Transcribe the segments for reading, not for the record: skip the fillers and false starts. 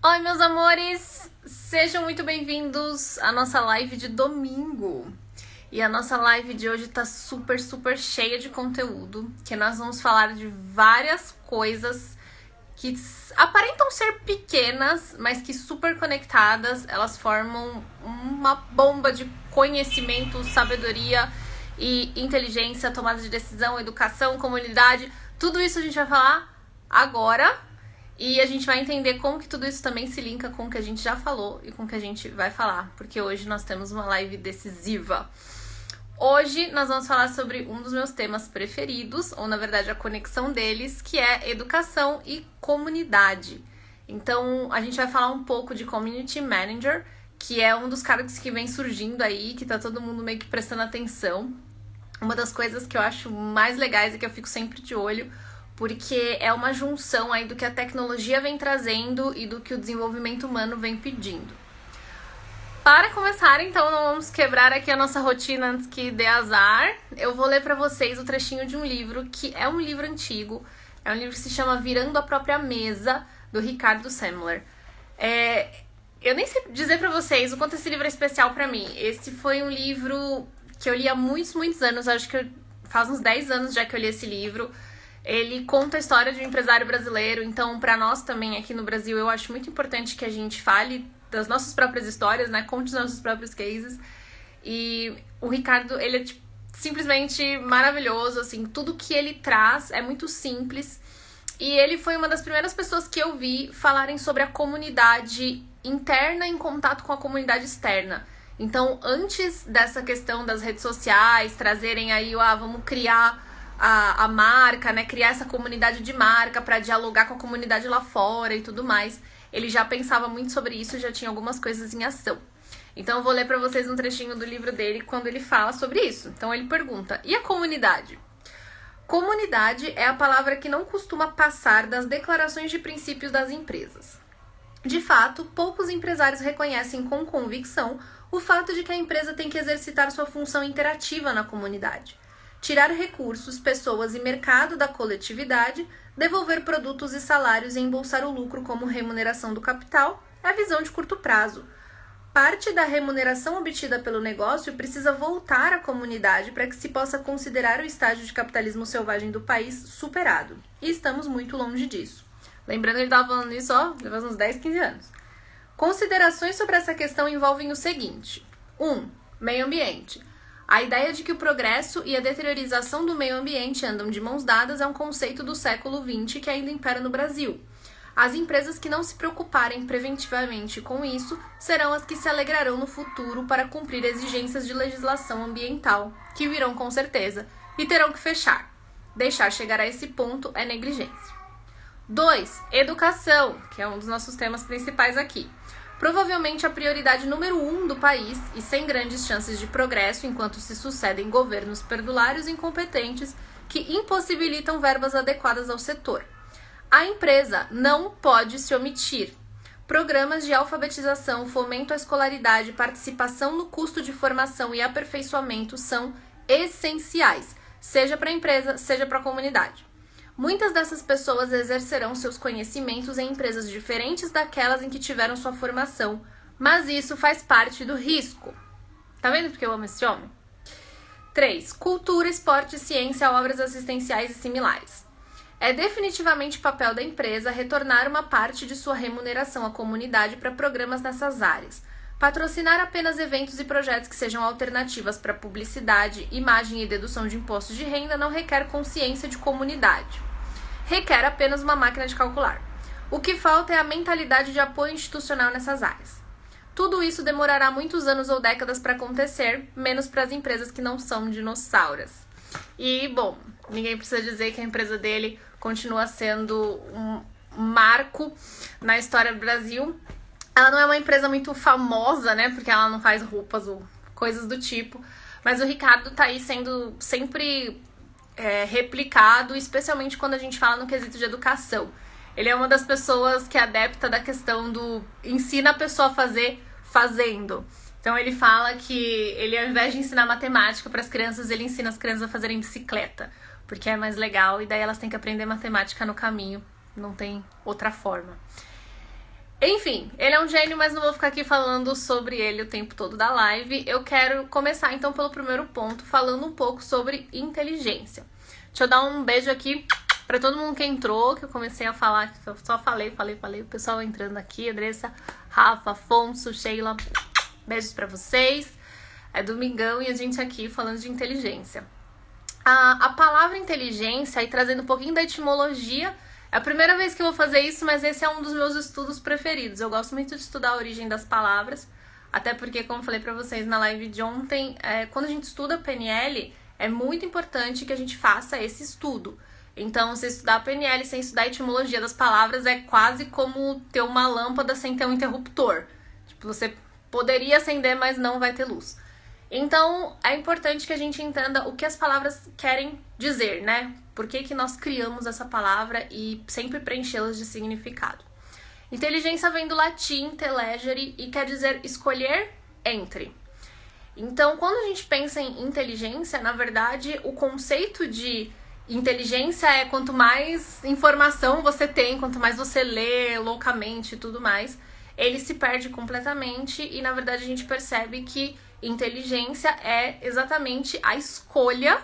Oi, meus amores! Sejam muito bem-vindos à nossa live de domingo. E a nossa live de hoje tá super cheia de conteúdo, que nós vamos falar de várias coisas que aparentam ser pequenas, mas que super conectadas, elas formam uma bomba de conhecimento, sabedoria e inteligência, tomada de decisão, educação, comunidade. Tudo isso a gente vai falar agora. E a gente vai entender como que tudo isso também se linka com o que a gente já falou e com o que a gente vai falar, porque hoje nós temos uma live decisiva. Hoje nós vamos falar sobre um dos meus temas preferidos, ou na verdade a conexão deles, que é educação e comunidade. Então a gente vai falar um pouco de Community Manager, que é um dos cargos que vem surgindo aí, que tá todo mundo meio que prestando atenção. Uma das coisas que eu acho mais legais e que eu fico sempre de olho, porque é uma junção aí do que a tecnologia vem trazendo e do que o desenvolvimento humano vem pedindo. Para começar, então, nós vamos quebrar aqui a nossa rotina antes que dê azar. Eu vou ler para vocês o trechinho de um livro, que é um livro antigo. É um livro que se chama Virando a Própria Mesa, do Ricardo Semler. Eu nem sei dizer para vocês o quanto esse livro é especial para mim. Esse foi um livro que eu li há muitos anos, acho que faz uns 10 anos já que eu li esse livro. Ele conta a história de um empresário brasileiro, então para nós também aqui no Brasil eu acho muito importante que a gente fale das nossas próprias histórias, né? Conte os nossos próprios cases. E o Ricardo, ele é simplesmente maravilhoso, assim, tudo que ele traz é muito simples. E ele foi uma das primeiras pessoas que eu vi falarem sobre a comunidade interna em contato com a comunidade externa. Então, antes dessa questão das redes sociais, trazerem aí, vamos criar a marca, né, criar essa comunidade de marca para dialogar com a comunidade lá fora e tudo mais. Ele já pensava muito sobre isso, já tinha algumas coisas em ação. Então eu vou ler para vocês um trechinho do livro dele quando ele fala sobre isso. Então ele pergunta: e a comunidade? Comunidade é a palavra que não costuma passar das declarações de princípios das empresas. De fato, poucos empresários reconhecem com convicção o fato de que a empresa tem que exercitar sua função interativa na comunidade. Tirar recursos, pessoas e mercado da coletividade, devolver produtos e salários e embolsar o lucro como remuneração do capital é a visão de curto prazo. Parte da remuneração obtida pelo negócio precisa voltar à comunidade para que se possa considerar o estágio de capitalismo selvagem do país superado. E estamos muito longe disso. Lembrando que ele estava falando isso, faz uns 10, 15 anos. Considerações sobre essa questão envolvem o seguinte. 1. Meio ambiente. A ideia de que o progresso e a deteriorização do meio ambiente andam de mãos dadas é um conceito do século XX que ainda impera no Brasil. As empresas que não se preocuparem preventivamente com isso serão as que se alegrarão no futuro para cumprir exigências de legislação ambiental, que virão com certeza, e terão que fechar. Deixar chegar a esse ponto é negligência. 2. Educação, que é um dos nossos temas principais aqui. Provavelmente a prioridade número 1 do país e sem grandes chances de progresso enquanto se sucedem governos perdulários e incompetentes que impossibilitam verbas adequadas ao setor. A empresa não pode se omitir. Programas de alfabetização, fomento à escolaridade, participação no custo de formação e aperfeiçoamento são essenciais, seja para a empresa, seja para a comunidade. Muitas dessas pessoas exercerão seus conhecimentos em empresas diferentes daquelas em que tiveram sua formação, mas isso faz parte do risco. Tá vendo porque eu amo esse homem? 3. Cultura, esporte, ciência, obras assistenciais e similares. É definitivamente papel da empresa retornar uma parte de sua remuneração à comunidade para programas nessas áreas. Patrocinar apenas eventos e projetos que sejam alternativas para publicidade, imagem e dedução de imposto de renda não requer consciência de comunidade. Requer apenas uma máquina de calcular. O que falta é a mentalidade de apoio institucional nessas áreas. Tudo isso demorará muitos anos ou décadas para acontecer, menos para as empresas que não são dinossauros. E, bom, ninguém precisa dizer que a empresa dele continua sendo um marco na história do Brasil. Ela não é uma empresa muito famosa, né? Porque ela não faz roupas ou coisas do tipo. Mas o Ricardo tá aí sendo sempre replicado, especialmente quando a gente fala no quesito de educação. Ele é uma das pessoas que é adepta da questão do ensina a pessoa a fazer fazendo. Então ele fala que ele, ao invés de ensinar matemática para as crianças, ele ensina as crianças a fazerem bicicleta, porque é mais legal e daí elas têm que aprender matemática no caminho, não tem outra forma. Enfim, ele é um gênio, mas não vou ficar aqui falando sobre ele o tempo todo da live. Eu quero começar então pelo primeiro ponto, falando um pouco sobre inteligência. Deixa eu dar um beijo aqui pra todo mundo que entrou, que eu comecei a falar, que eu só falei. O pessoal entrando aqui, Andressa, Rafa, Afonso, Sheila, beijos pra vocês. É domingão e a gente aqui falando de inteligência. A palavra inteligência, e trazendo um pouquinho da etimologia, é a primeira vez que eu vou fazer isso, mas esse é um dos meus estudos preferidos. Eu gosto muito de estudar a origem das palavras, até porque, como eu falei pra vocês na live de ontem, quando a gente estuda PNL, é muito importante que a gente faça esse estudo. Então, se estudar PNL sem estudar a etimologia das palavras é quase como ter uma lâmpada sem ter um interruptor. Tipo, você poderia acender, mas não vai ter luz. Então, é importante que a gente entenda o que as palavras querem dizer, né? Por que nós criamos essa palavra e sempre preenchê-las de significado. Inteligência vem do latim intellegere e quer dizer escolher entre. Então, quando a gente pensa em inteligência, na verdade, o conceito de inteligência é quanto mais informação você tem, quanto mais você lê loucamente e tudo mais, ele se perde completamente e, na verdade, a gente percebe que inteligência é exatamente a escolha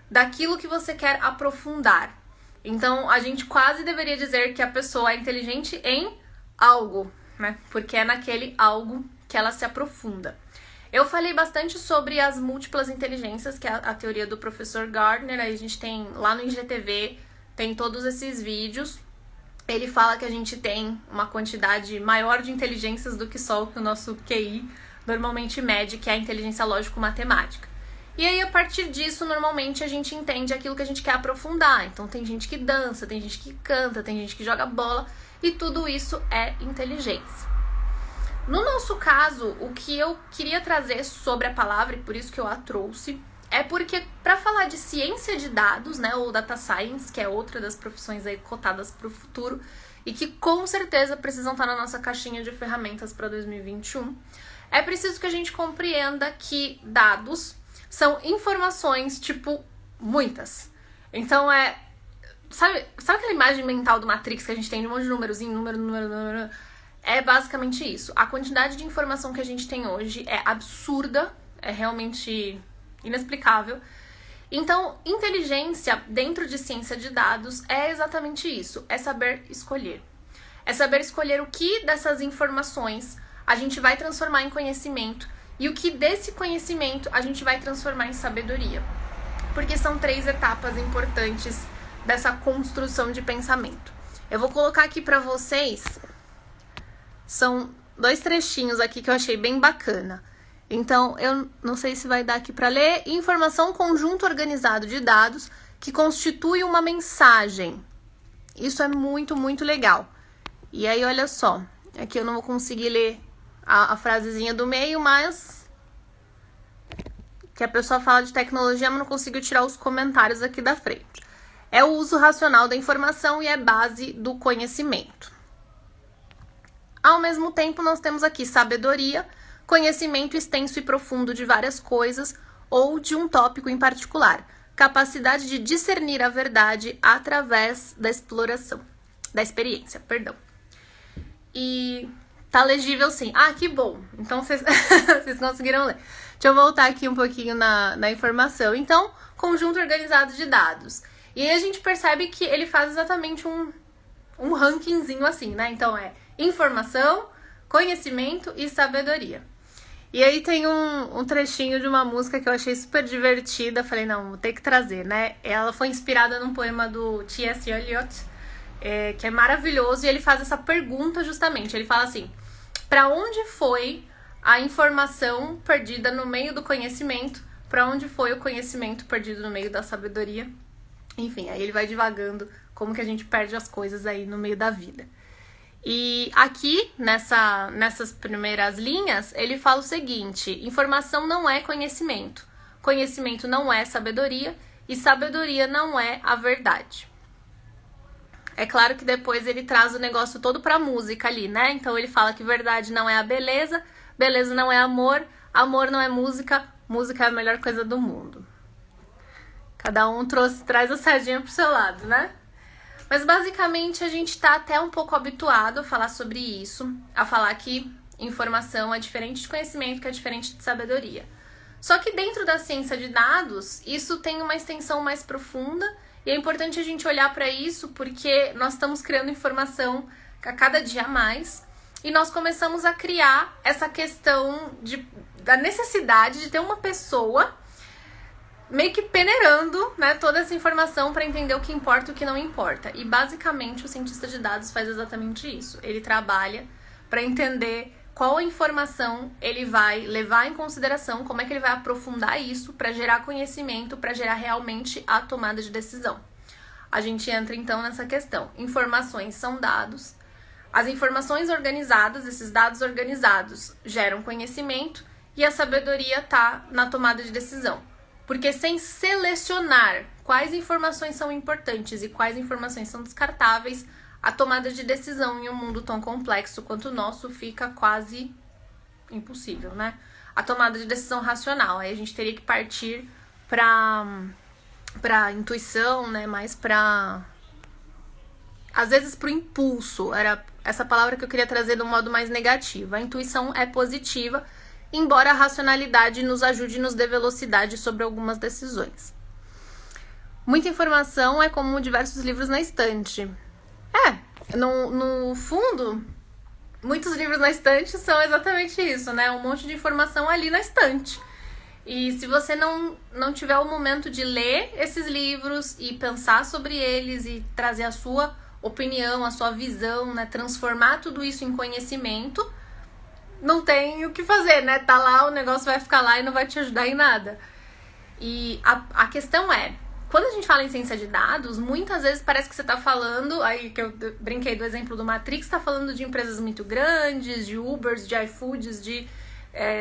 daquilo que você quer aprofundar. Então, a gente quase deveria dizer que a pessoa é inteligente em algo, né? Porque é naquele algo que ela se aprofunda. Eu falei bastante sobre as múltiplas inteligências, que é a teoria do professor Gardner. Aí a gente tem lá no IGTV, tem todos esses vídeos. Ele fala que a gente tem uma quantidade maior de inteligências do que só o que o nosso QI normalmente mede, que é a inteligência lógico-matemática. E aí, a partir disso, normalmente a gente entende aquilo que a gente quer aprofundar. Então, tem gente que dança, tem gente que canta, tem gente que joga bola, e tudo isso é inteligência. No nosso caso, o que eu queria trazer sobre a palavra, e por isso que eu a trouxe, é porque para falar de ciência de dados, né, ou data science, que é outra das profissões aí cotadas para o futuro, e que com certeza precisam estar na nossa caixinha de ferramentas para 2021, é preciso que a gente compreenda que dados são informações, tipo, muitas. Então sabe aquela imagem mental do Matrix que a gente tem de um monte de númerozinho, número? É basicamente isso. A quantidade de informação que a gente tem hoje é absurda, é realmente inexplicável. Então, inteligência dentro de ciência de dados é exatamente isso, é saber escolher. É saber escolher o que dessas informações a gente vai transformar em conhecimento e o que desse conhecimento a gente vai transformar em sabedoria. Porque são 3 etapas importantes dessa construção de pensamento. Eu vou colocar aqui para vocês, são 2 trechinhos aqui que eu achei bem bacana. Então, eu não sei se vai dar aqui para ler. Informação, conjunto organizado de dados que constitui uma mensagem. Isso é muito, muito legal. E aí, olha só, aqui eu não vou conseguir ler a frasezinha do meio, mas que a pessoa fala de tecnologia, mas não consigo tirar os comentários aqui da frente. É o uso racional da informação e é base do conhecimento. Ao mesmo tempo, nós temos aqui sabedoria, conhecimento extenso e profundo de várias coisas ou de um tópico em particular. Capacidade de discernir a verdade através da exploração, da experiência, perdão. E tá legível sim. Ah, que bom. Então vocês conseguiram ler. Deixa eu voltar aqui um pouquinho na informação. Então, conjunto organizado de dados. E aí a gente percebe que ele faz exatamente um rankingzinho assim, né? Então é informação, conhecimento e sabedoria. E aí tem um trechinho de uma música que eu achei super divertida. Falei, não, vou ter que trazer, né? Ela foi inspirada num poema do T.S. Eliot, que é maravilhoso. E ele faz essa pergunta justamente. Ele fala assim, para onde foi a informação perdida no meio do conhecimento? Para onde foi o conhecimento perdido no meio da sabedoria? Enfim, aí ele vai divagando como que a gente perde as coisas aí no meio da vida. E aqui, nessas primeiras linhas, ele fala o seguinte: informação não é conhecimento, conhecimento não é sabedoria e sabedoria não é a verdade. É claro que depois ele traz o negócio todo pra música ali, né? Então ele fala que verdade não é a beleza, beleza não é amor, amor não é música, música é a melhor coisa do mundo. Cada um traz a sardinha pro seu lado, né? Mas basicamente a gente tá até um pouco habituado a falar sobre isso, a falar que informação é diferente de conhecimento, que é diferente de sabedoria. Só que dentro da ciência de dados, isso tem uma extensão mais profunda e é importante a gente olhar para isso porque nós estamos criando informação a cada dia a mais e nós começamos a criar essa questão da necessidade de ter uma pessoa meio que peneirando, né, toda essa informação para entender o que importa e o que não importa. E basicamente o cientista de dados faz exatamente isso. Ele trabalha para entender qual a informação ele vai levar em consideração, como é que ele vai aprofundar isso para gerar conhecimento, para gerar realmente a tomada de decisão. A gente entra então nessa questão. Informações são dados. As informações organizadas, esses dados organizados, geram conhecimento e a sabedoria está na tomada de decisão. Porque sem selecionar quais informações são importantes e quais informações são descartáveis, a tomada de decisão em um mundo tão complexo quanto o nosso fica quase impossível, né? A tomada de decisão racional, aí a gente teria que partir para intuição, né? Mais para às vezes pro impulso. Era essa palavra que eu queria trazer de um modo mais negativo. A intuição é positiva, embora a racionalidade nos ajude e nos dê velocidade sobre algumas decisões. Muita informação é como diversos livros na estante. No fundo, muitos livros na estante são exatamente isso, né? Um monte de informação ali na estante. E se você não tiver o momento de ler esses livros e pensar sobre eles e trazer a sua opinião, a sua visão, né? Transformar tudo isso em conhecimento, não tem o que fazer, né? Tá lá, o negócio vai ficar lá e não vai te ajudar em nada. E a questão é, quando a gente fala em ciência de dados, muitas vezes parece que você tá falando, aí que eu brinquei do exemplo do Matrix, tá falando de empresas muito grandes, de Ubers, de iFoods, de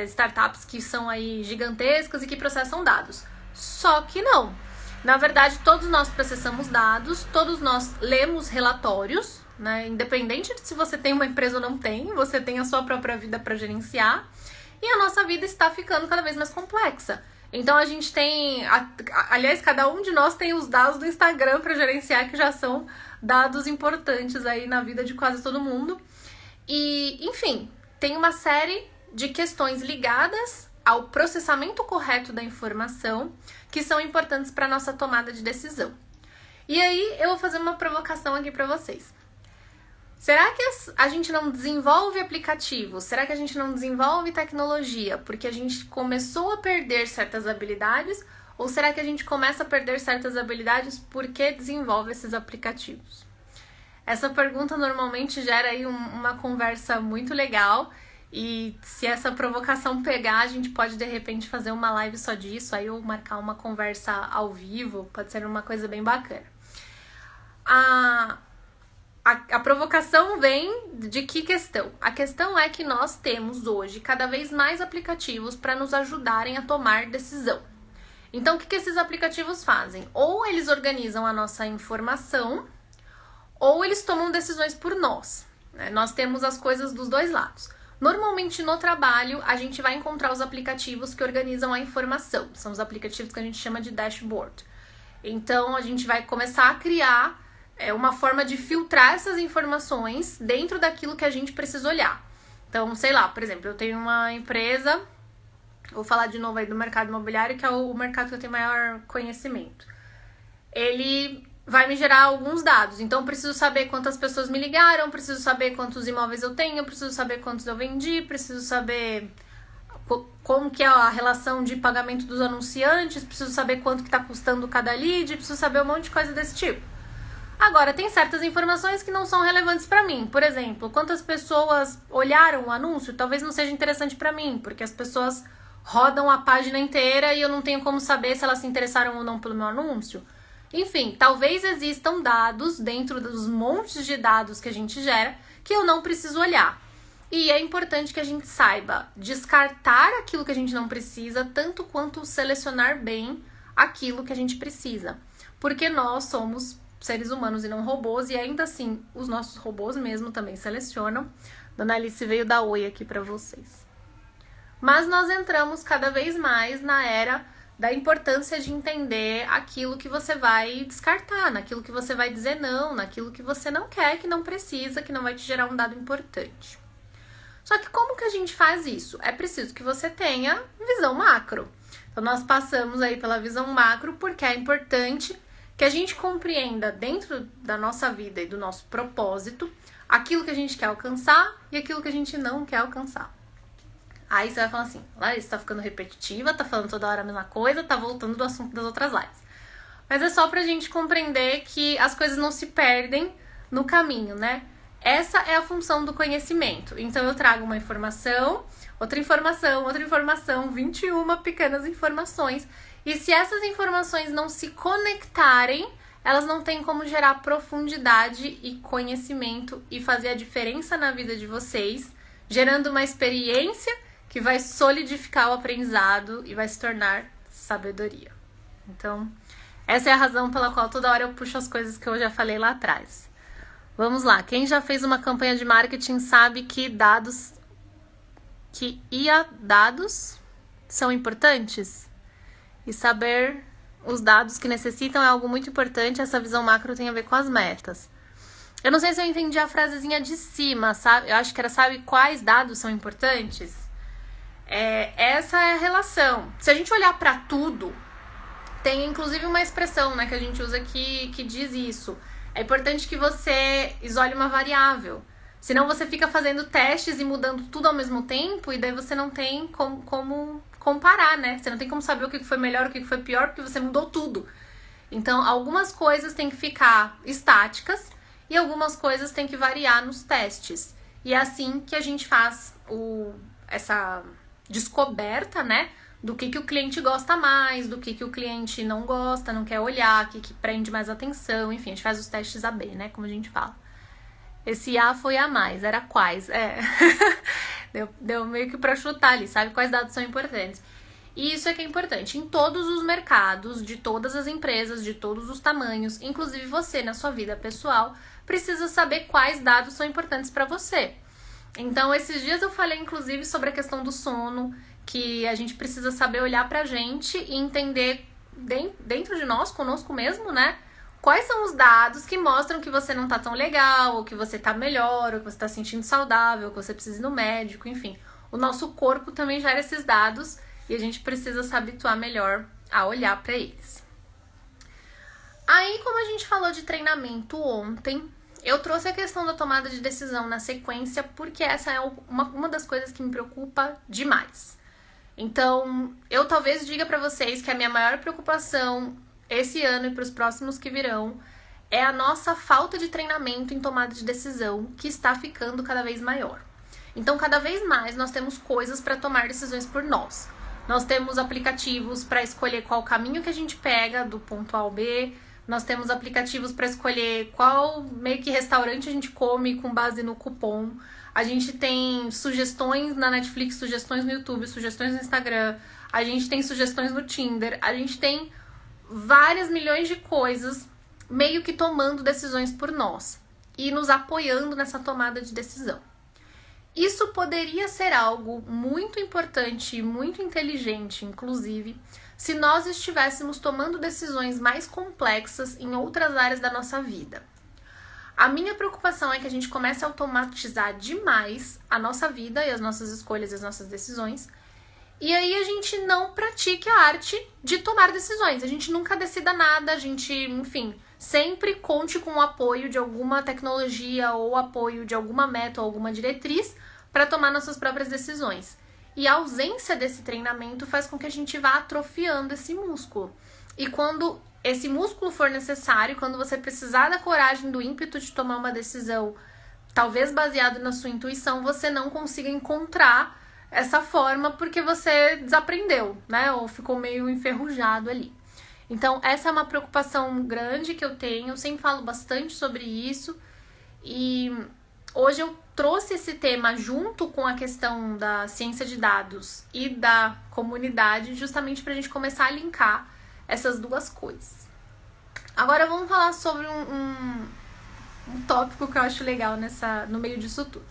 startups que são aí gigantescas e que processam dados. Só que não. Na verdade, todos nós processamos dados, todos nós lemos relatórios, né? Independente de se você tem uma empresa ou não tem, você tem a sua própria vida para gerenciar e a nossa vida está ficando cada vez mais complexa. Então a gente tem, aliás, cada um de nós tem os dados do Instagram para gerenciar, que já são dados importantes aí na vida de quase todo mundo. E, enfim, tem uma série de questões ligadas ao processamento correto da informação que são importantes para nossa tomada de decisão. E aí eu vou fazer uma provocação aqui para vocês. Será que a gente não desenvolve aplicativos? Será que a gente não desenvolve tecnologia porque a gente começou a perder certas habilidades? Ou será que a gente começa a perder certas habilidades porque desenvolve esses aplicativos? Essa pergunta normalmente gera aí uma conversa muito legal. E se essa provocação pegar, a gente pode de repente fazer uma live só disso, aí ou marcar uma conversa ao vivo, pode ser uma coisa bem bacana. A provocação vem de que questão? A questão é que nós temos hoje cada vez mais aplicativos para nos ajudarem a tomar decisão. Então, o que esses aplicativos fazem? Ou eles organizam a nossa informação, ou eles tomam decisões por nós, né? Nós temos as coisas dos dois lados. Normalmente, no trabalho, a gente vai encontrar os aplicativos que organizam a informação. São os aplicativos que a gente chama de dashboard. Então, a gente vai começar a criar uma forma de filtrar essas informações dentro daquilo que a gente precisa olhar. Então, sei lá, por exemplo, eu tenho uma empresa, vou falar de novo aí do mercado imobiliário, que é o mercado que eu tenho maior conhecimento. Ele vai me gerar alguns dados, então eu preciso saber quantas pessoas me ligaram, preciso saber quantos imóveis eu tenho, preciso saber quantos eu vendi, preciso saber como que é a relação de pagamento dos anunciantes, preciso saber quanto que está custando cada lead, preciso saber um monte de coisa desse tipo. Agora, tem certas informações que não são relevantes para mim. Por exemplo, quantas pessoas olharam o anúncio, talvez não seja interessante para mim, porque as pessoas rodam a página inteira e eu não tenho como saber se elas se interessaram ou não pelo meu anúncio. Enfim, talvez existam dados dentro dos montes de dados que a gente gera que eu não preciso olhar. E é importante que a gente saiba descartar aquilo que a gente não precisa, tanto quanto selecionar bem aquilo que a gente precisa. Porque nós somos seres humanos e não robôs, e ainda assim, os nossos robôs mesmo também selecionam. Dona Alice veio dar oi aqui pra vocês. Mas nós entramos cada vez mais na era da importância de entender aquilo que você vai descartar, naquilo que você vai dizer não, naquilo que você não quer, que não precisa, que não vai te gerar um dado importante. Só que como que a gente faz isso? É preciso que você tenha visão macro. Então nós passamos aí pela visão macro porque é importante que a gente compreenda dentro da nossa vida e do nosso propósito aquilo que a gente quer alcançar e aquilo que a gente não quer alcançar. Aí você vai falar assim, Larissa, tá ficando repetitiva, tá falando toda hora a mesma coisa, tá voltando do assunto das outras lives. Mas é só pra gente compreender que as coisas não se perdem no caminho, né? Essa é a função do conhecimento. Então eu trago uma informação, outra informação, 21 pequenas informações. E se essas informações não se conectarem, elas não têm como gerar profundidade e conhecimento e fazer a diferença na vida de vocês, gerando uma experiência que vai solidificar o aprendizado e vai se tornar sabedoria. Então, essa é a razão pela qual toda hora eu puxo as coisas que eu já falei lá atrás. Vamos lá, quem já fez uma campanha de marketing sabe que dados são importantes? E saber os dados que necessitam é algo muito importante, essa visão macro tem a ver com as metas. Eu não sei se eu entendi a frasezinha de cima, sabe? Eu acho que era, sabe quais dados são importantes? Essa é a relação. Se a gente olhar para tudo, tem inclusive uma expressão, né, que a gente usa aqui que diz isso. É importante que você isole uma variável. Senão você fica fazendo testes e mudando tudo ao mesmo tempo e daí você não tem como comparar, né? Você não tem como saber o que foi melhor, o que foi pior, porque você mudou tudo. Então, algumas coisas têm que ficar estáticas e algumas coisas têm que variar nos testes. E é assim que a gente faz essa descoberta, né? Do que o cliente gosta mais, do que o cliente não gosta, não quer olhar, o que prende mais atenção, enfim, a gente faz os testes AB, né, como a gente fala. Esse A foi a mais, era quais, deu meio que pra chutar ali, sabe quais dados são importantes. E isso é que é importante, em todos os mercados, de todas as empresas, de todos os tamanhos, inclusive você na sua vida pessoal, precisa saber quais dados são importantes pra você. Então, esses dias eu falei, inclusive, sobre a questão do sono, que a gente precisa saber olhar pra gente e entender dentro de nós, conosco mesmo, né? Quais são os dados que mostram que você não tá tão legal, ou que você tá melhor, ou que você tá se sentindo saudável, ou que você precisa ir no médico, enfim. O nosso corpo também gera esses dados e a gente precisa se habituar melhor a olhar pra eles. Aí, como a gente falou de treinamento ontem, eu trouxe a questão da tomada de decisão na sequência, porque essa é uma das coisas que me preocupa demais. Então, eu talvez diga pra vocês que a minha maior preocupação esse ano e pros próximos que virão é a nossa falta de treinamento em tomada de decisão, que está ficando cada vez maior. Então, cada vez mais nós temos coisas para tomar decisões por nós. Nós temos aplicativos para escolher qual caminho que a gente pega do ponto A ao B. Nós temos aplicativos para escolher qual meio que restaurante a gente come com base no cupom. A gente tem sugestões na Netflix, sugestões no YouTube, sugestões no Instagram. A gente tem sugestões no Tinder. A gente tem várias milhões de coisas meio que tomando decisões por nós e nos apoiando nessa tomada de decisão. Isso poderia ser algo muito importante e muito inteligente, inclusive, se nós estivéssemos tomando decisões mais complexas em outras áreas da nossa vida. A minha preocupação é que a gente comece a automatizar demais a nossa vida e as nossas escolhas e as nossas decisões, e aí a gente não pratique a arte de tomar decisões. A gente nunca decida nada, a gente, enfim, sempre conte com o apoio de alguma tecnologia ou apoio de alguma meta ou alguma diretriz para tomar nossas próprias decisões. E a ausência desse treinamento faz com que a gente vá atrofiando esse músculo. E quando esse músculo for necessário, quando você precisar da coragem, do ímpeto de tomar uma decisão, talvez baseado na sua intuição, você não consiga encontrar essa forma porque você desaprendeu, né? Ou ficou meio enferrujado ali. Então, essa é uma preocupação grande que eu tenho. Eu sempre falo bastante sobre isso. E hoje eu trouxe esse tema junto com a questão da ciência de dados e da comunidade, justamente para a gente começar a linkar essas duas coisas. Agora vamos falar sobre um tópico que eu acho legal no meio disso tudo.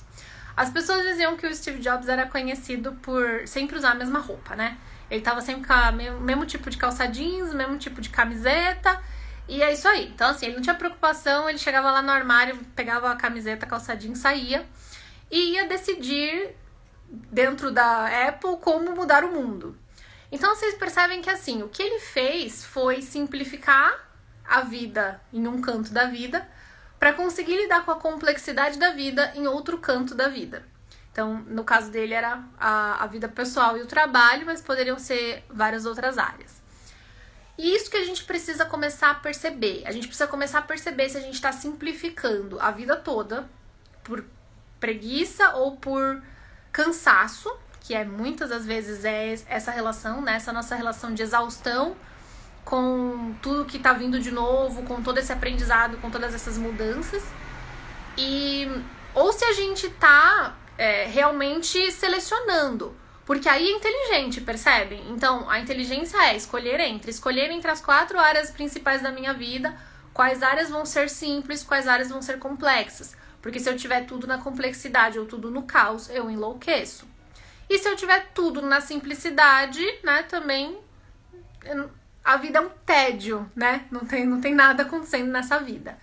As pessoas diziam que o Steve Jobs era conhecido por sempre usar a mesma roupa, né? Ele tava sempre com o mesmo tipo de calça jeans, o mesmo tipo de camiseta, e é isso aí. Então, assim, ele não tinha preocupação, ele chegava lá no armário, pegava a camiseta, a calça jeans, saía, e ia decidir dentro da Apple como mudar o mundo. Então, vocês percebem que, assim, o que ele fez foi simplificar a vida em um canto da vida para conseguir lidar com a complexidade da vida em outro canto da vida. Então, no caso dele era a vida pessoal e o trabalho, mas poderiam ser várias outras áreas. E isso que a gente precisa começar a perceber. A gente precisa começar a perceber se a gente está simplificando a vida toda por preguiça ou por cansaço, que é muitas das vezes essa relação, né? Essa nossa relação de exaustão com tudo que tá vindo de novo, com todo esse aprendizado, com todas essas mudanças. Ou se a gente tá realmente selecionando, porque aí é inteligente, percebem? Então, a inteligência é escolher entre as 4 áreas principais da minha vida, quais áreas vão ser simples, quais áreas vão ser complexas. Porque se eu tiver tudo na complexidade ou tudo no caos, eu enlouqueço. E se eu tiver tudo na simplicidade, né, também a vida é um tédio, né? Não tem nada acontecendo nessa vida.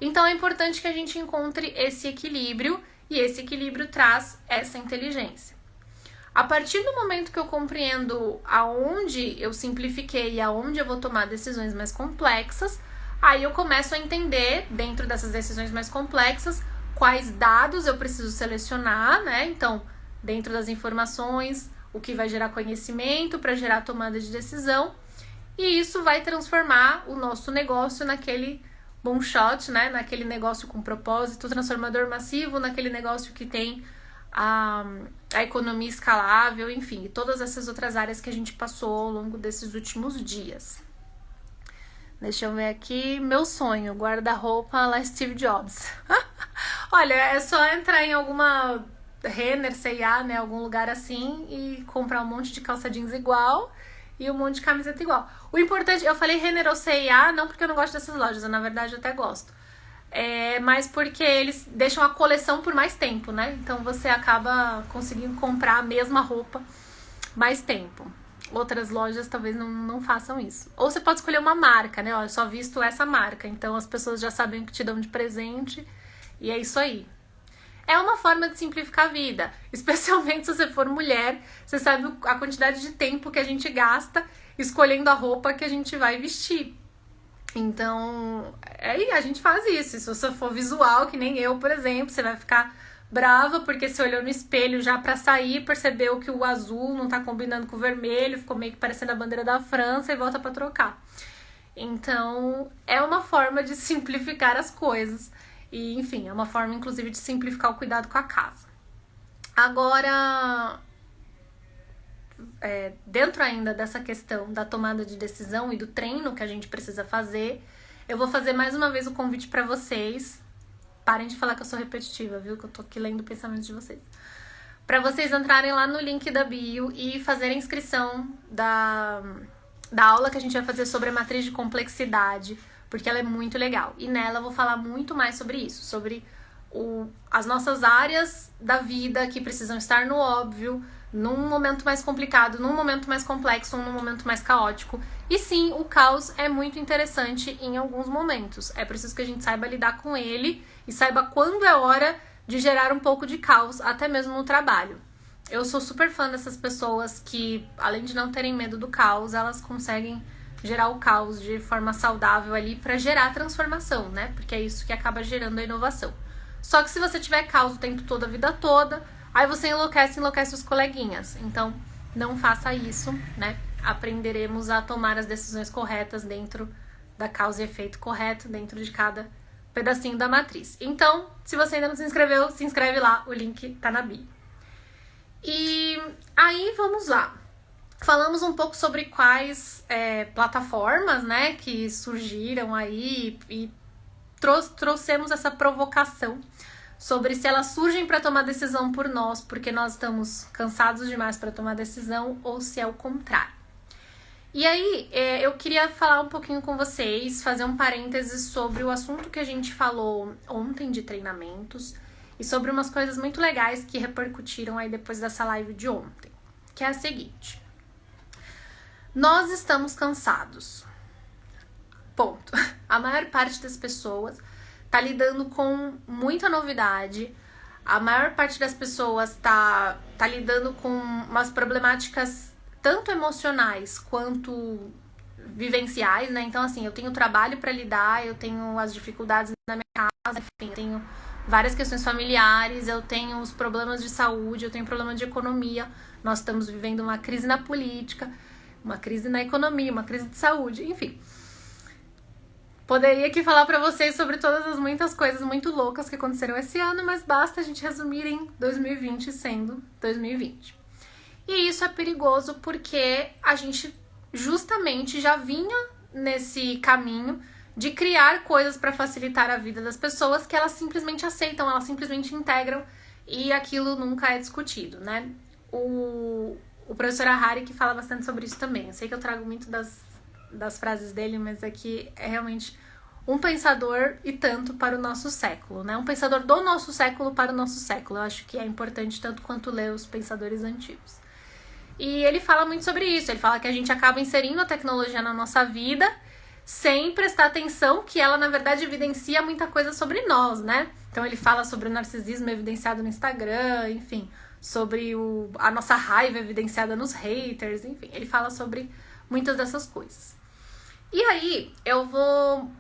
Então é importante que a gente encontre esse equilíbrio, e esse equilíbrio traz essa inteligência. A partir do momento que eu compreendo aonde eu simplifiquei e aonde eu vou tomar decisões mais complexas, aí eu começo a entender, dentro dessas decisões mais complexas, quais dados eu preciso selecionar, né? Então, dentro das informações, o que vai gerar conhecimento para gerar tomada de decisão, e isso vai transformar o nosso negócio naquele bom shot, né? Naquele negócio com propósito, transformador massivo, naquele negócio que tem a economia escalável, enfim, todas essas outras áreas que a gente passou ao longo desses últimos dias. Deixa eu ver aqui, meu sonho, guarda-roupa lá Steve Jobs. Olha, é só entrar em alguma Renner, C&A, né, algum lugar assim, e comprar um monte de calça jeans igual e um monte de camiseta igual. O importante, eu falei Renner ou C&A, não porque eu não gosto dessas lojas, eu, na verdade eu até gosto. Mas porque eles deixam a coleção por mais tempo, né? Então você acaba conseguindo comprar a mesma roupa mais tempo. Outras lojas talvez não façam isso. Ou você pode escolher uma marca, né? Ó, eu só visto essa marca, então as pessoas já sabem o que te dão de presente e é isso aí. É uma forma de simplificar a vida, especialmente se você for mulher, você sabe a quantidade de tempo que a gente gasta escolhendo a roupa que a gente vai vestir. Então, a gente faz isso. Se você for visual, que nem eu, por exemplo, você vai ficar brava porque você olhou no espelho já pra sair, percebeu que o azul não tá combinando com o vermelho, ficou meio que parecendo a bandeira da França e volta pra trocar. Então, é uma forma de simplificar as coisas. E, enfim, é uma forma, inclusive, de simplificar o cuidado com a casa. Agora, dentro ainda dessa questão da tomada de decisão e do treino que a gente precisa fazer, eu vou fazer mais uma vez o convite para vocês. Parem de falar que eu sou repetitiva, viu? Que eu tô aqui lendo pensamentos de vocês. Para vocês entrarem lá no link da bio e fazerem a inscrição da aula que a gente vai fazer sobre a matriz de complexidade, porque ela é muito legal. E nela eu vou falar muito mais sobre isso, sobre as nossas áreas da vida que precisam estar no óbvio, num momento mais complicado, num momento mais complexo, num momento mais caótico. E sim, o caos é muito interessante em alguns momentos. É preciso que a gente saiba lidar com ele e saiba quando é hora de gerar um pouco de caos, até mesmo no trabalho. Eu sou super fã dessas pessoas que, além de não terem medo do caos, elas conseguem gerar o caos de forma saudável ali para gerar transformação, né? Porque é isso que acaba gerando a inovação. Só que se você tiver caos o tempo todo, a vida toda, aí você enlouquece os coleguinhas. Então, não faça isso, né? Aprenderemos a tomar as decisões corretas dentro da causa e efeito correto, dentro de cada pedacinho da matriz. Então, se você ainda não se inscreveu, se inscreve lá, o link tá na bio. E aí, vamos lá. Falamos um pouco sobre quais plataformas, né, que surgiram aí e trouxemos essa provocação sobre se elas surgem para tomar decisão por nós, porque nós estamos cansados demais para tomar decisão, ou se é o contrário. E aí, eu queria falar um pouquinho com vocês, fazer um parênteses sobre o assunto que a gente falou ontem de treinamentos e sobre umas coisas muito legais que repercutiram aí depois dessa live de ontem, que é a seguinte. Nós estamos cansados. Ponto. A maior parte das pessoas tá lidando com muita novidade. A maior parte das pessoas tá lidando com umas problemáticas tanto emocionais quanto vivenciais, né? Então, assim, eu tenho trabalho para lidar, eu tenho as dificuldades na minha casa, enfim, eu tenho várias questões familiares, eu tenho os problemas de saúde, eu tenho problema de economia. Nós estamos vivendo uma crise na política, uma crise na economia, uma crise de saúde, enfim. Poderia aqui falar pra vocês sobre todas as muitas coisas muito loucas que aconteceram esse ano, mas basta a gente resumir em 2020 sendo 2020. E isso é perigoso porque a gente justamente já vinha nesse caminho de criar coisas para facilitar a vida das pessoas que elas simplesmente aceitam, elas simplesmente integram e aquilo nunca é discutido, né? O professor Harari que fala bastante sobre isso também. Eu sei que eu trago muito das frases dele, mas aqui é realmente um pensador e tanto para o nosso século, né? Um pensador do nosso século para o nosso século. Eu acho que é importante tanto quanto ler os pensadores antigos. E ele fala muito sobre isso. Ele fala que a gente acaba inserindo a tecnologia na nossa vida sem prestar atenção que ela, na verdade, evidencia muita coisa sobre nós, né? Então ele fala sobre o narcisismo evidenciado no Instagram, enfim, sobre a nossa raiva evidenciada nos haters, enfim. Ele fala sobre muitas dessas coisas. E aí, eu vou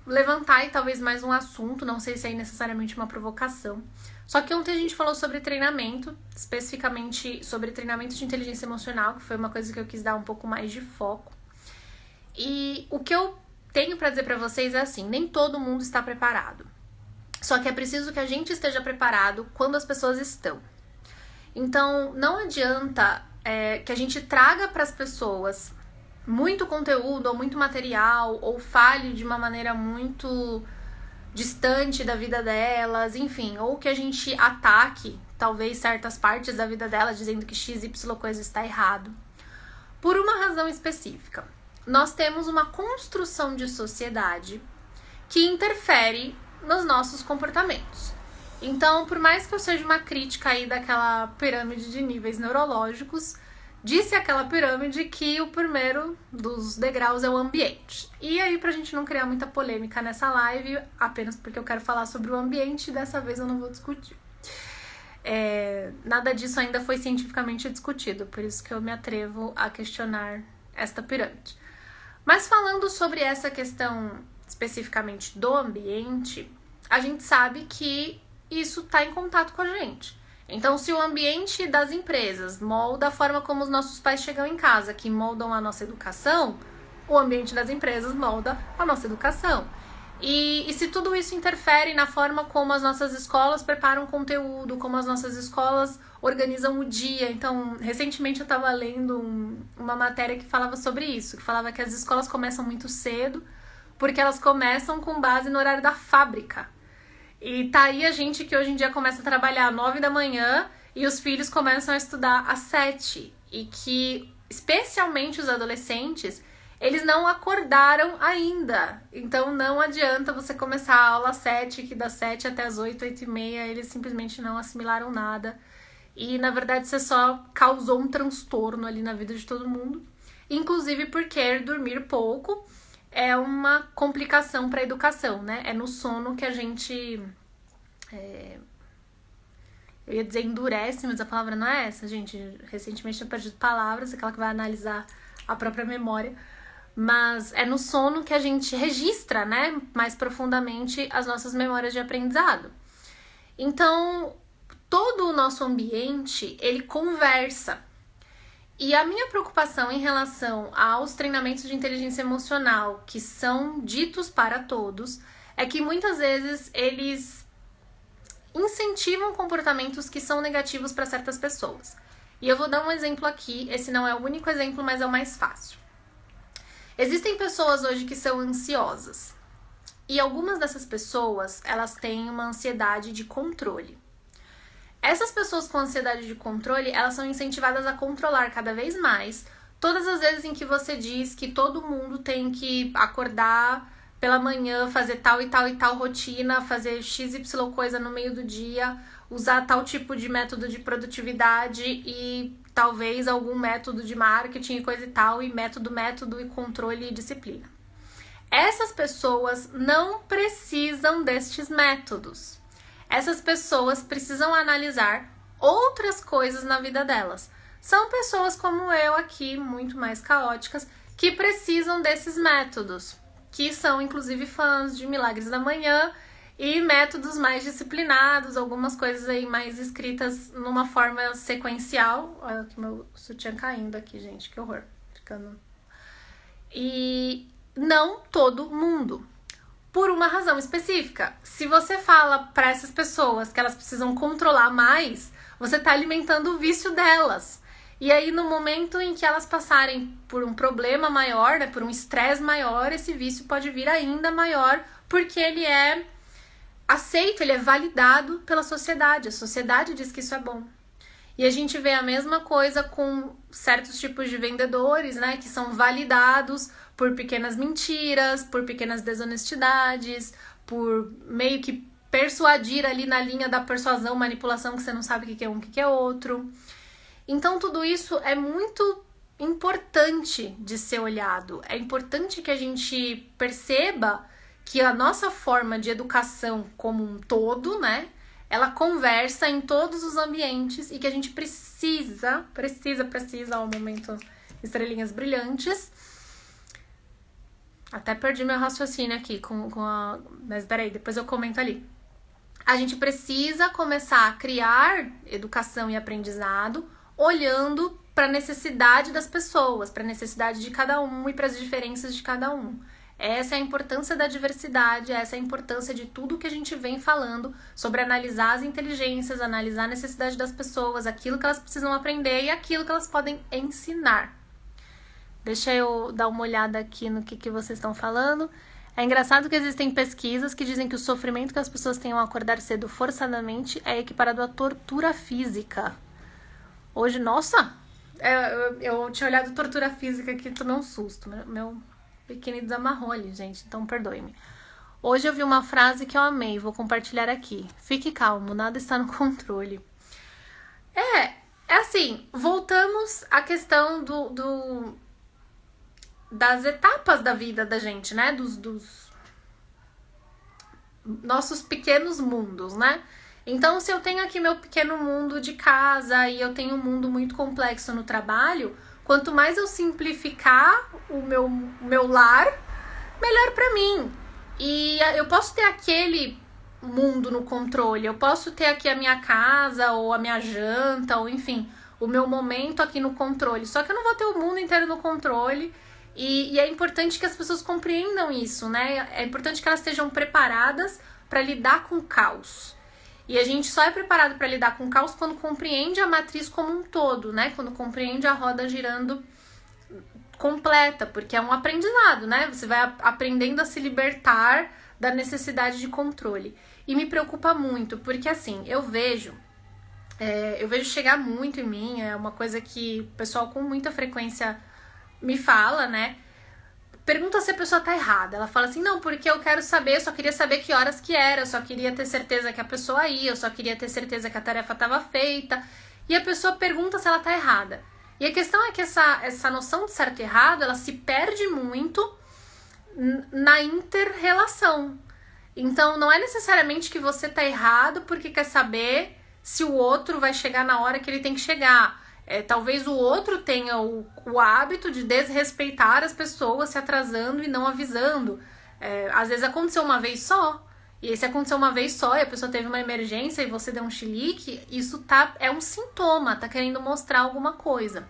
levantar e talvez mais um assunto, não sei se é necessariamente uma provocação. Só que ontem a gente falou sobre treinamento, especificamente sobre treinamento de inteligência emocional, que foi uma coisa que eu quis dar um pouco mais de foco. E o que eu tenho pra dizer pra vocês é assim, nem todo mundo está preparado. Só que é preciso que a gente esteja preparado quando as pessoas estão. Então, não adianta que a gente traga pras pessoas muito conteúdo ou muito material, ou fale de uma maneira muito distante da vida delas, enfim, ou que a gente ataque talvez certas partes da vida delas dizendo que XY coisa está errado. Por uma razão específica. Nós temos uma construção de sociedade que interfere nos nossos comportamentos. Então, por mais que eu seja uma crítica aí daquela pirâmide de níveis neurológicos, disse aquela pirâmide que o primeiro dos degraus é o ambiente. E aí, pra gente não criar muita polêmica nessa live, apenas porque eu quero falar sobre o ambiente, dessa vez eu não vou discutir. Nada disso ainda foi cientificamente discutido, por isso que eu me atrevo a questionar esta pirâmide. Mas falando sobre essa questão especificamente do ambiente, a gente sabe que isso está em contato com a gente. Então, se o ambiente das empresas molda a forma como os nossos pais chegam em casa, que moldam a nossa educação, o ambiente das empresas molda a nossa educação. E se tudo isso interfere na forma como as nossas escolas preparam conteúdo, como as nossas escolas organizam o dia. Então, recentemente eu estava lendo uma matéria que falava sobre isso, que falava que as escolas começam muito cedo, porque elas começam com base no horário da fábrica. E tá aí a gente que hoje em dia começa a trabalhar às 9 da manhã e os filhos começam a estudar às 7. E que, especialmente os adolescentes, eles não acordaram ainda. Então não adianta você começar a aula às 7, que das 7 até as 8, 8 e meia, eles simplesmente não assimilaram nada. E na verdade você só causou um transtorno ali na vida de todo mundo. Inclusive porque dormir pouco é uma complicação para a educação, né? É no sono que a gente... Eu ia dizer endurece, mas a palavra não é essa, gente. Recentemente eu perdi palavras, aquela que vai analisar a própria memória. Mas é no sono que a gente registra, né? Mais profundamente as nossas memórias de aprendizado. Então, todo o nosso ambiente, ele conversa. E a minha preocupação em relação aos treinamentos de inteligência emocional, que são ditos para todos, é que muitas vezes eles incentivam comportamentos que são negativos para certas pessoas. E eu vou dar um exemplo aqui, esse não é o único exemplo, mas é o mais fácil. Existem pessoas hoje que são ansiosas. E algumas dessas pessoas, elas têm uma ansiedade de controle. Essas pessoas com ansiedade de controle, elas são incentivadas a controlar cada vez mais todas as vezes em que você diz que todo mundo tem que acordar pela manhã fazer tal e tal e tal rotina, fazer XY coisa no meio do dia, usar tal tipo de método de produtividade e talvez algum método de marketing e coisa e tal, e método e controle e disciplina. Essas pessoas não precisam destes métodos. Essas pessoas precisam analisar outras coisas na vida delas. São pessoas como eu aqui, muito mais caóticas, que precisam desses métodos, que são inclusive fãs de Milagres da Manhã e métodos mais disciplinados, algumas coisas aí mais escritas numa forma sequencial. Olha que meu sutiã caindo aqui, gente, que horror. E não todo mundo. Por uma razão específica. Se você fala para essas pessoas que elas precisam controlar mais, você tá alimentando o vício delas. E aí, no momento em que elas passarem por um problema maior, né, por um estresse maior, esse vício pode vir ainda maior, porque ele é aceito, ele é validado pela sociedade. A sociedade diz que isso é bom. E a gente vê a mesma coisa com certos tipos de vendedores, né, que são validados por pequenas mentiras, por pequenas desonestidades, por meio que persuadir ali na linha da persuasão, manipulação, que você não sabe o que é um, o que é outro. Então, tudo isso é muito importante de ser olhado. É importante que a gente perceba que a nossa forma de educação como um todo, né, ela conversa em todos os ambientes e que a gente precisa, ao momento estrelinhas brilhantes. Até perdi meu raciocínio aqui mas peraí, depois eu comento ali. A gente precisa começar a criar educação e aprendizado olhando para a necessidade das pessoas, para a necessidade de cada um e para as diferenças de cada um. Essa é a importância da diversidade, essa é a importância de tudo que a gente vem falando sobre analisar as inteligências, analisar a necessidade das pessoas, aquilo que elas precisam aprender e aquilo que elas podem ensinar. Deixa eu dar uma olhada aqui no que vocês estão falando. É engraçado que existem pesquisas que dizem que o sofrimento que as pessoas têm ao acordar cedo forçadamente é equiparado à tortura física. Hoje, nossa, eu tinha olhado tortura física aqui, tô num susto. Meu biquíni desamarrou ali, gente, então perdoe-me. Hoje eu vi uma frase que eu amei, vou compartilhar aqui. Fique calmo, nada está no controle. É assim, voltamos à questão das etapas da vida da gente, né? Dos nossos pequenos mundos, né? Então, se eu tenho aqui meu pequeno mundo de casa e eu tenho um mundo muito complexo no trabalho, quanto mais eu simplificar o meu lar, melhor pra mim. E eu posso ter aquele mundo no controle, eu posso ter aqui a minha casa, ou a minha janta, ou enfim, o meu momento aqui no controle. Só que eu não vou ter o mundo inteiro no controle. E é importante que as pessoas compreendam isso, né? É importante que elas estejam preparadas para lidar com o caos. E a gente só é preparado para lidar com o caos quando compreende a matriz como um todo, né? Quando compreende a roda girando completa, porque é um aprendizado, né? Você vai aprendendo a se libertar da necessidade de controle. E me preocupa muito, porque assim, eu vejo chegar muito em mim, é uma coisa que o pessoal com muita frequência me fala, né? Pergunta se a pessoa tá errada. Ela fala assim, não, porque eu quero saber, eu só queria saber que horas que era, eu só queria ter certeza que a pessoa ia, eu só queria ter certeza que a tarefa estava feita. E a pessoa pergunta se ela tá errada. E a questão é que essa noção de certo e errado, ela se perde muito na inter-relação. Então, não é necessariamente que você tá errado porque quer saber se o outro vai chegar na hora que ele tem que chegar. Talvez o outro tenha o hábito de desrespeitar as pessoas se atrasando e não avisando. Às vezes aconteceu uma vez só. E aí, se aconteceu uma vez só e a pessoa teve uma emergência e você deu um chilique, isso é um sintoma, tá querendo mostrar alguma coisa.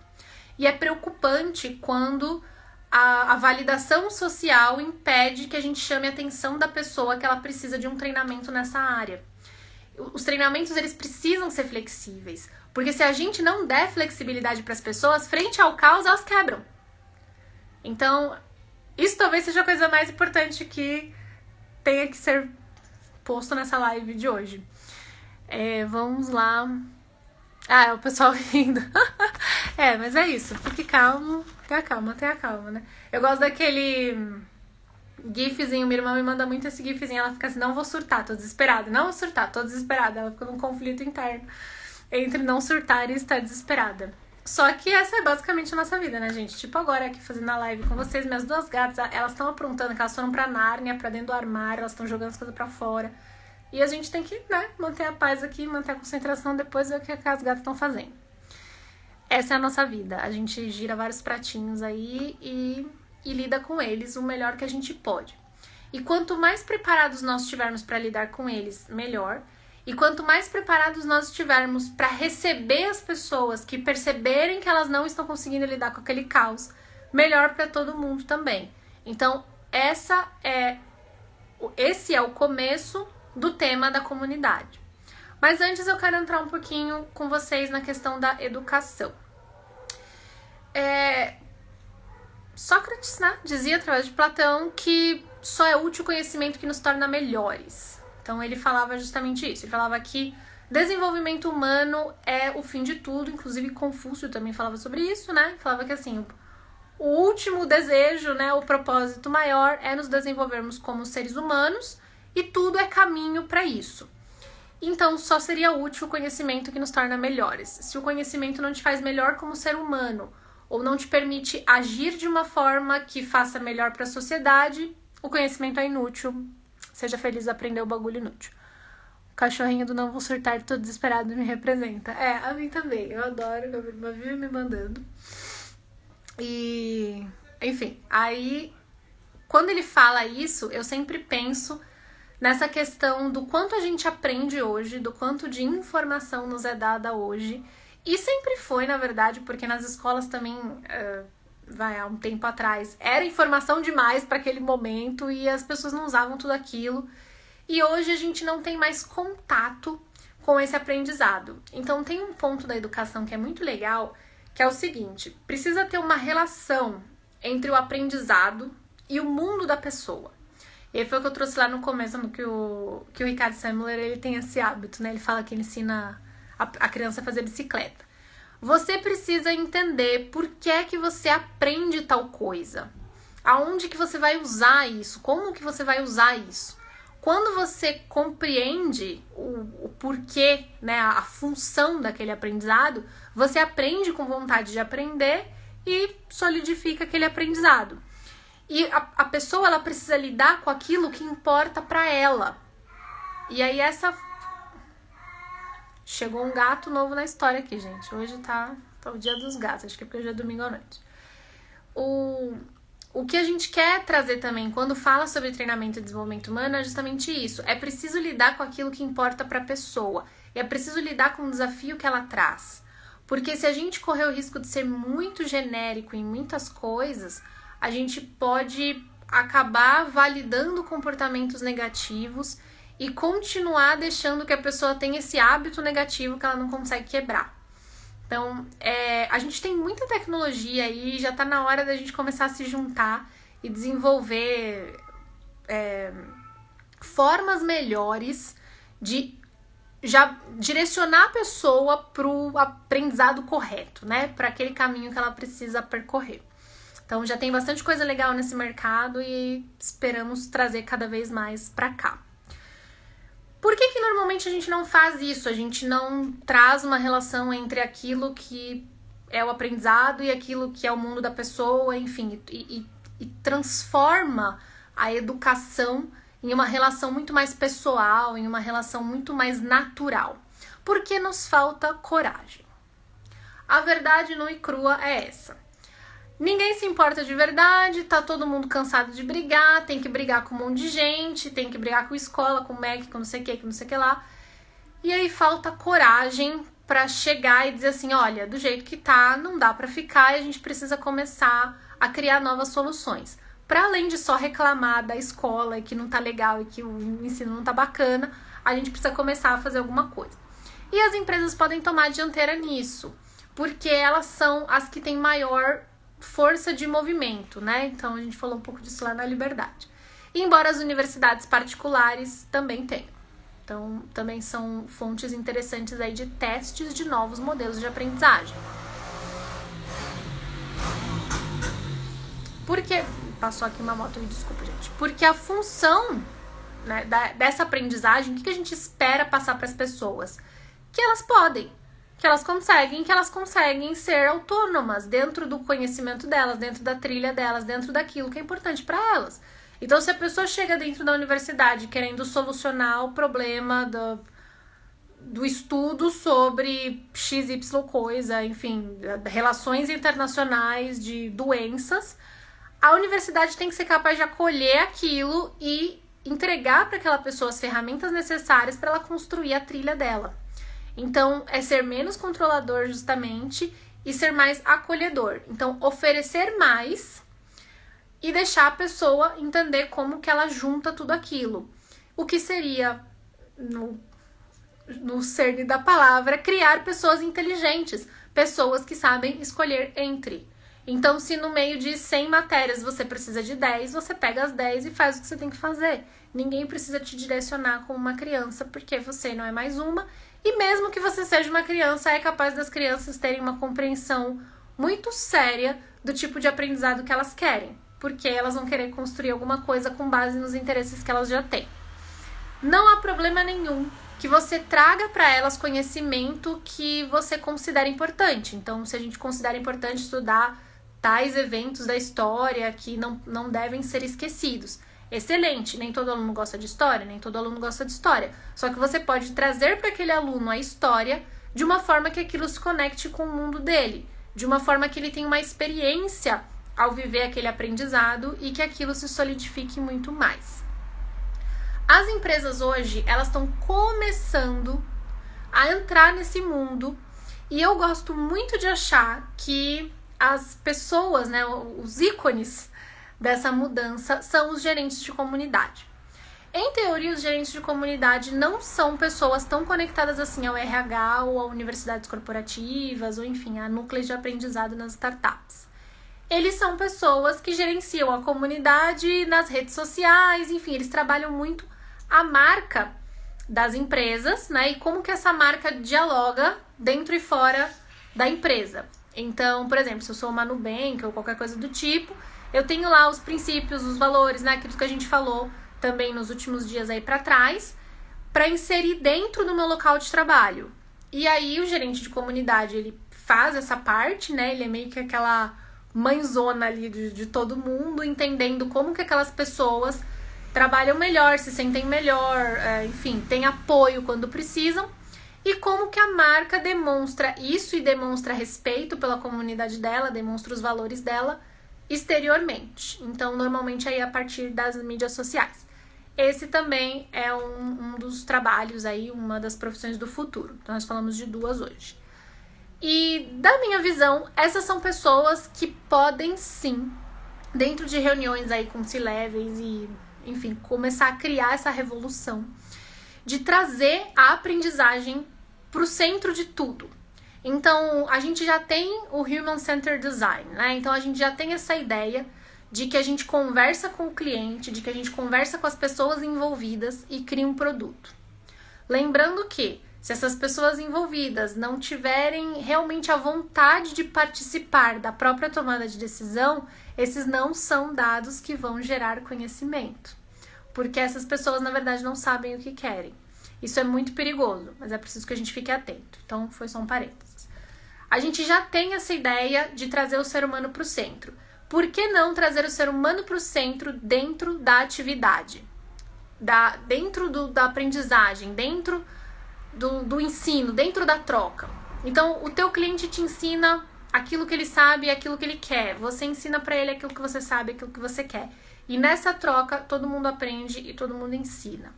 E é preocupante quando a validação social impede que a gente chame a atenção da pessoa que ela precisa de um treinamento nessa área. Os treinamentos, eles precisam ser flexíveis. Porque se a gente não der flexibilidade para as pessoas, frente ao caos, elas quebram. Então, isso talvez seja a coisa mais importante que tenha que ser posto nessa live de hoje. Vamos lá. O pessoal rindo. Mas é isso. Fique calmo. Tenha calma, né? Eu gosto daquele gifzinho, minha irmã me manda muito esse gifzinho, ela fica assim, não vou surtar, tô desesperada, não vou surtar, tô desesperada, ela fica num conflito interno entre não surtar e estar desesperada. Só que essa é basicamente a nossa vida, né, gente? Tipo agora aqui fazendo a live com vocês, minhas duas gatas, elas estão aprontando, que elas foram pra Nárnia, pra dentro do armário, elas estão jogando as coisas pra fora. E a gente tem que, né, manter a paz aqui, manter a concentração, depois ver o que as gatas estão fazendo. Essa é a nossa vida. A gente gira vários pratinhos aí e lida com eles o melhor que a gente pode. E quanto mais preparados nós estivermos para lidar com eles, melhor. E quanto mais preparados nós estivermos para receber as pessoas que perceberem que elas não estão conseguindo lidar com aquele caos, melhor para todo mundo também. Então, esse é o começo do tema da comunidade. Mas antes eu quero entrar um pouquinho com vocês na questão da educação. Sócrates, né, dizia através de Platão que só é útil o conhecimento que nos torna melhores. Então ele falava justamente isso. Ele falava que desenvolvimento humano é o fim de tudo. Inclusive Confúcio também falava sobre isso, né? Falava que assim, o último desejo, né, o propósito maior é nos desenvolvermos como seres humanos e tudo é caminho para isso. Então, só seria útil o conhecimento que nos torna melhores. Se o conhecimento não te faz melhor como ser humano, ou não te permite agir de uma forma que faça melhor para a sociedade, o conhecimento é inútil. Seja feliz em aprender o bagulho inútil. O cachorrinho do não vou surtar, tô desesperado, me representa. A mim também. Eu adoro, meu irmão vive me mandando. E, enfim, aí, quando ele fala isso, eu sempre penso nessa questão do quanto a gente aprende hoje, do quanto de informação nos é dada hoje. E sempre foi, na verdade, porque nas escolas também, há um tempo atrás, era informação demais para aquele momento e as pessoas não usavam tudo aquilo. E hoje a gente não tem mais contato com esse aprendizado. Então tem um ponto da educação que é muito legal, que é o seguinte: precisa ter uma relação entre o aprendizado e o mundo da pessoa. E aí foi o que eu trouxe lá no começo, que o Ricardo Semler, ele tem esse hábito, né? Ele fala que ele ensina a criança a fazer bicicleta. Você precisa entender por que é que você aprende tal coisa. Aonde que você vai usar isso? Como que você vai usar isso? Quando você compreende o porquê, né, a função daquele aprendizado, você aprende com vontade de aprender e solidifica aquele aprendizado. E a pessoa, ela precisa lidar com aquilo que importa pra ela. E aí Chegou um gato novo na história aqui, gente. Hoje tá o dia dos gatos. Acho que é porque hoje é domingo à noite. O que a gente quer trazer também quando fala sobre treinamento e desenvolvimento humano é justamente isso. É preciso lidar com aquilo que importa pra pessoa. E é preciso lidar com o desafio que ela traz. Porque se a gente correr o risco de ser muito genérico em muitas coisas, a gente pode acabar validando comportamentos negativos e continuar deixando que a pessoa tenha esse hábito negativo que ela não consegue quebrar. Então, a gente tem muita tecnologia aí, já tá na hora da gente começar a se juntar e desenvolver formas melhores de já direcionar a pessoa pro aprendizado correto, né? Para aquele caminho que ela precisa percorrer. Então já tem bastante coisa legal nesse mercado e esperamos trazer cada vez mais pra cá. Por que normalmente a gente não faz isso? A gente não traz uma relação entre aquilo que é o aprendizado e aquilo que é o mundo da pessoa, enfim, e transforma a educação em uma relação muito mais pessoal, em uma relação muito mais natural. Porque nos falta coragem. A verdade nua e crua é essa. Ninguém se importa de verdade, tá todo mundo cansado de brigar, tem que brigar com um monte de gente, tem que brigar com escola, com MEC, com não sei o que lá. E aí falta coragem pra chegar e dizer assim, olha, do jeito que tá, não dá pra ficar e a gente precisa começar a criar novas soluções. Pra além de só reclamar da escola e que não tá legal e que o ensino não tá bacana, a gente precisa começar a fazer alguma coisa. E as empresas podem tomar a dianteira nisso, porque elas são as que têm maior força de movimento, né? Então a gente falou um pouco disso lá na Liberdade. E embora as universidades particulares também tenham. Então também são fontes interessantes aí de testes de novos modelos de aprendizagem. Passou aqui uma moto, desculpa, gente. Porque a função, né, dessa aprendizagem, o que a gente espera passar para as pessoas? Que elas podem, que elas conseguem ser autônomas dentro do conhecimento delas, dentro da trilha delas, dentro daquilo que é importante para elas. Então, se a pessoa chega dentro da universidade querendo solucionar o problema do estudo sobre XY coisa, enfim, relações internacionais de doenças, a universidade tem que ser capaz de acolher aquilo e entregar para aquela pessoa as ferramentas necessárias para ela construir a trilha dela. Então, é ser menos controlador, justamente, e ser mais acolhedor. Então, oferecer mais e deixar a pessoa entender como que ela junta tudo aquilo. O que seria, no cerne da palavra, criar pessoas inteligentes, pessoas que sabem escolher entre. Então, se no meio de 100 matérias você precisa de 10, você pega as 10 e faz o que você tem que fazer. Ninguém precisa te direcionar como uma criança, porque você não é mais uma. E mesmo que você seja uma criança, é capaz das crianças terem uma compreensão muito séria do tipo de aprendizado que elas querem. Porque elas vão querer construir alguma coisa com base nos interesses que elas já têm. Não há problema nenhum que você traga para elas conhecimento que você considera importante. Então, se a gente considera importante estudar tais eventos da história que não devem ser esquecidos, excelente, nem todo aluno gosta de história, nem todo aluno gosta de história. Só que você pode trazer para aquele aluno a história de uma forma que aquilo se conecte com o mundo dele, de uma forma que ele tenha uma experiência ao viver aquele aprendizado e que aquilo se solidifique muito mais. As empresas hoje, elas estão começando a entrar nesse mundo e eu gosto muito de achar que as pessoas, né, os ícones dessa mudança são os gerentes de comunidade. Em teoria, os gerentes de comunidade não são pessoas tão conectadas assim ao RH ou a universidades corporativas ou enfim, a núcleos de aprendizado nas startups. Eles são pessoas que gerenciam a comunidade nas redes sociais, enfim, eles trabalham muito a marca das empresas, né? E como que essa marca dialoga dentro e fora da empresa. Então, por exemplo, se eu sou uma Nubank ou qualquer coisa do tipo, eu tenho lá os princípios, os valores, né? Aquilo que a gente falou também nos últimos dias aí para trás, para inserir dentro do meu local de trabalho. E aí o gerente de comunidade, ele faz essa parte, né? Ele é meio que aquela mãezona ali de todo mundo, entendendo como que aquelas pessoas trabalham melhor, se sentem melhor, enfim, tem apoio quando precisam. E como que a marca demonstra isso e demonstra respeito pela comunidade dela, demonstra os valores dela exteriormente. Então, normalmente aí a partir das mídias sociais. Esse também é um dos trabalhos aí, uma das profissões do futuro. Então, nós falamos de duas hoje. E, da minha visão, essas são pessoas que podem sim, dentro de reuniões aí com C-levels e, enfim, começar a criar essa revolução de trazer a aprendizagem para o centro de tudo. Então, a gente já tem o Human Centered Design, né? Então, a gente já tem essa ideia de que a gente conversa com o cliente, de que a gente conversa com as pessoas envolvidas e cria um produto. Lembrando que, se essas pessoas envolvidas não tiverem realmente a vontade de participar da própria tomada de decisão, esses não são dados que vão gerar conhecimento. Porque essas pessoas, na verdade, não sabem o que querem. Isso é muito perigoso, mas é preciso que a gente fique atento. Então, foi só um parênteses. A gente já tem essa ideia de trazer o ser humano para o centro. Por que não trazer o ser humano para o centro dentro da atividade? Dentro da aprendizagem, dentro do ensino, dentro da troca. Então, o teu cliente te ensina aquilo que ele sabe e aquilo que ele quer. Você ensina para ele aquilo que você sabe e aquilo que você quer. E nessa troca, todo mundo aprende e todo mundo ensina.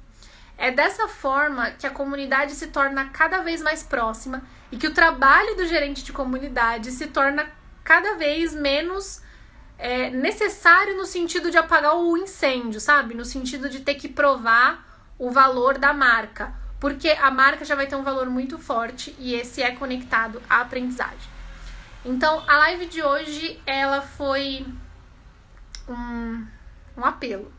É dessa forma que a comunidade se torna cada vez mais próxima e que o trabalho do gerente de comunidade se torna cada vez menos necessário no sentido de apagar o incêndio, sabe? No sentido de ter que provar o valor da marca. Porque a marca já vai ter um valor muito forte e esse é conectado à aprendizagem. Então, a live de hoje, ela foi um apelo.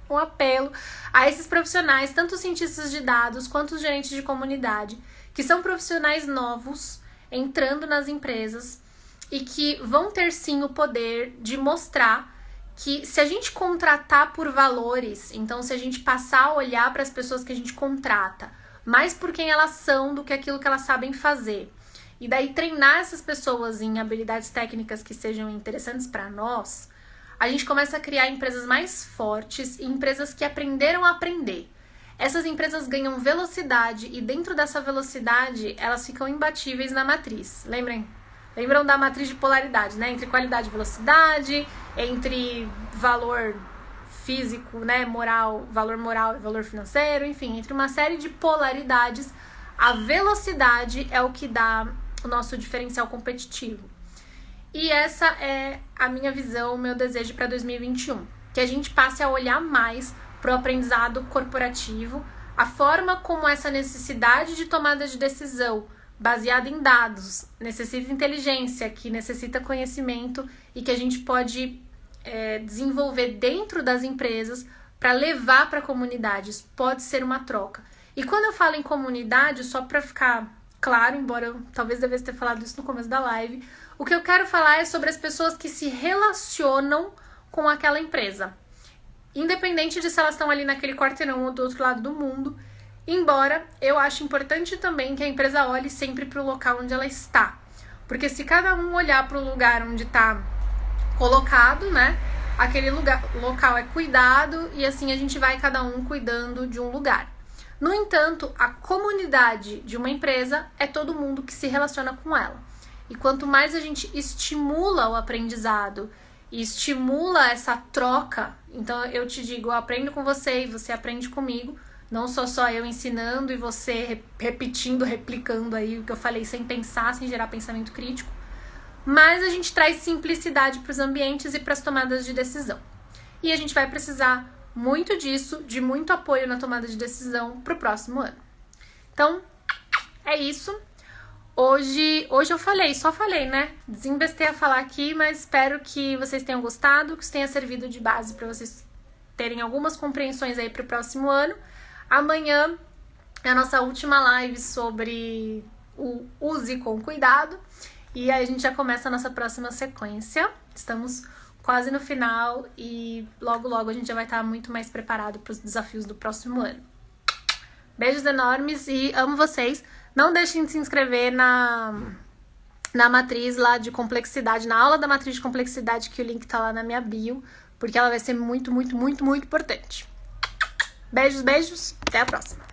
Um apelo a esses profissionais, tanto os cientistas de dados quanto os gerentes de comunidade, que são profissionais novos entrando nas empresas e que vão ter sim o poder de mostrar que se a gente contratar por valores, então se a gente passar a olhar para as pessoas que a gente contrata, mais por quem elas são do que aquilo que elas sabem fazer, e daí treinar essas pessoas em habilidades técnicas que sejam interessantes para nós, a gente começa a criar empresas mais fortes e empresas que aprenderam a aprender. Essas empresas ganham velocidade e dentro dessa velocidade elas ficam imbatíveis na matriz. Lembram da matriz de polaridade, né? Entre qualidade e velocidade, entre valor físico, né? Valor moral e valor financeiro, enfim, entre uma série de polaridades, a velocidade é o que dá o nosso diferencial competitivo. E essa é a minha visão, o meu desejo para 2021. Que a gente passe a olhar mais para o aprendizado corporativo, a forma como essa necessidade de tomada de decisão baseada em dados, necessita inteligência, que necessita conhecimento e que a gente pode desenvolver dentro das empresas para levar para a comunidade. Isso pode ser uma troca. E quando eu falo em comunidade, só para ficar claro, embora eu talvez devesse ter falado isso no começo da live, o que eu quero falar é sobre as pessoas que se relacionam com aquela empresa. Independente de se elas estão ali naquele quarteirão ou do outro lado do mundo, embora eu acho importante também que a empresa olhe sempre para o local onde ela está. Porque se cada um olhar para o lugar onde está colocado, né, aquele local é cuidado e assim a gente vai cada um cuidando de um lugar. No entanto, a comunidade de uma empresa é todo mundo que se relaciona com ela. E quanto mais a gente estimula o aprendizado e estimula essa troca, então eu te digo, eu aprendo com você e você aprende comigo, não sou só eu ensinando e você repetindo, replicando aí o que eu falei sem pensar, sem gerar pensamento crítico, mas a gente traz simplicidade para os ambientes e para as tomadas de decisão. E a gente vai precisar muito disso, de muito apoio na tomada de decisão para o próximo ano. Então, é isso. Hoje eu só falei, né? Desinvestei a falar aqui, mas espero que vocês tenham gostado, que isso tenha servido de base para vocês terem algumas compreensões aí para o próximo ano. Amanhã é a nossa última live sobre o use com cuidado. E aí a gente já começa a nossa próxima sequência. Estamos quase no final e logo a gente já vai estar muito mais preparado para os desafios do próximo ano. Beijos enormes e amo vocês. Não deixem de se inscrever na matriz lá de complexidade, na aula da matriz de complexidade, que o link tá lá na minha bio, porque ela vai ser muito, muito, muito, muito importante. Beijos, até a próxima.